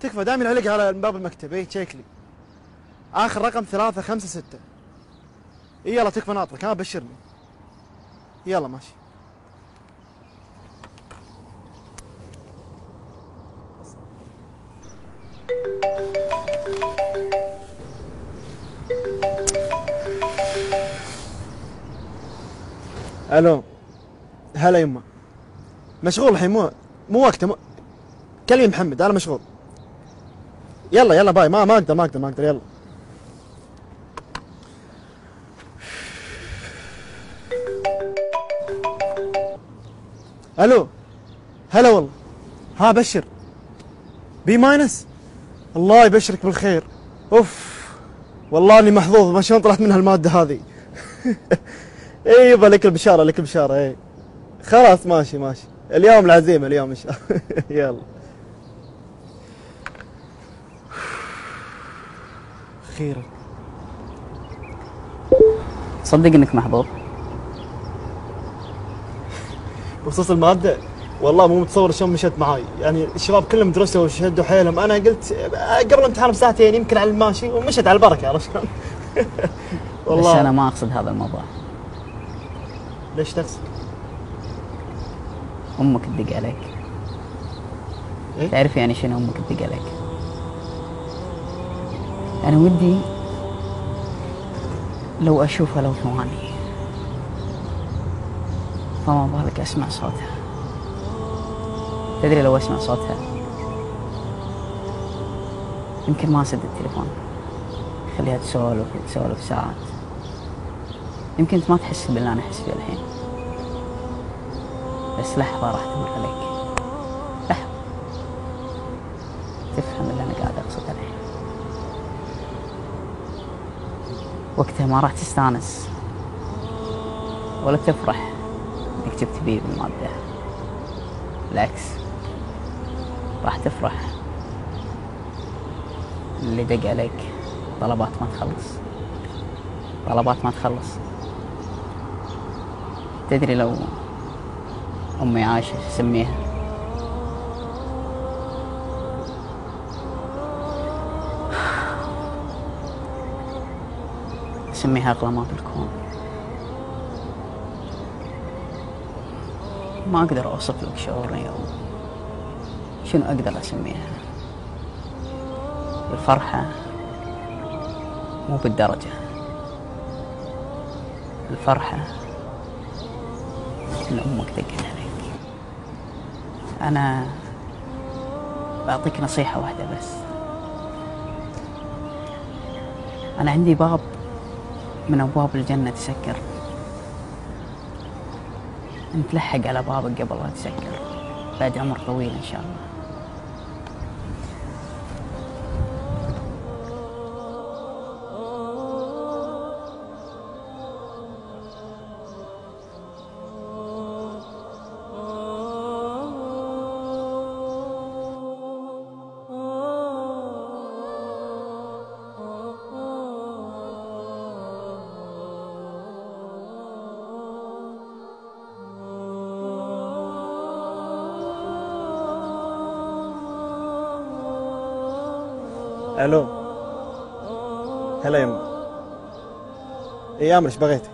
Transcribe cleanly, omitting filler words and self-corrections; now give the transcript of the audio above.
تكفى دائما علق على باب المكتب. اي تشيك لي اخر رقم 356. اي يلا تكفى ناطرك. ها بشرني. يلا ماشي. الو. هلا يمه. مشغول الحين مو وقته كلمي محمد انا مشغول. يلا يلا باي. ما اقدر يلا. الو. هلا والله. ها بشر. بي ماينس. الله يبشرك بالخير. اوف والله اني محظوظ. ما شلون طلعت منها الماده هذه. اي يبا لك البشاره لك البشاره. اي خلاص ماشي اليوم العزيمه اليوم ان شاء الله. يلا اخيرا. تصدق انك محظوظ؟ بخصوص الماده والله مو متصور شلون مشت معاي. يعني الشباب كلهم درسوا وشدوا حيلهم. انا قلت قبل الامتحان بساعتين يمكن على الماشي ومشت على البركه. عرفت شلون؟ والله بس انا ما اقصد هذا الموضوع. ليش تقصد؟ امك تدق عليك. إيه؟ تعرف يعني شنو امك تدق عليك؟ انا ودي لو اشوفها لو ثواني، فما بالك اسمع صوتها. تدري لو اسمع صوتها يمكن ما اسد التليفون، خليها تسولف ساعات. يمكن انت ما تحس باللي انا احس فيه الحين، بس لحظة راح تمر عليك، لحظة تفهم اللي انا قاعد اقصده الحين. وقتها ما راح تستانس ولا تفرح انك جبت بي بالمادة، بالعكس راح تفرح اللي دق عليك طلبات ما تخلص. تدري لو أمي عايشة سميها؟ سميها أغلى ما بالكون. ما أقدر أوصف لك شعوري أو شنو أقدر أسميها. الفرحة مو بالدرجة، الفرحة إن أمك دقت عليك. أنا بعطيك نصيحة واحدة بس. أنا عندي باب من أبواب الجنة تسكر، أنت لحق على بابك قبل لا تسكر، بعد عمر طويل إن شاء الله. الو. هلا يما. اي امر ايش بغيتي؟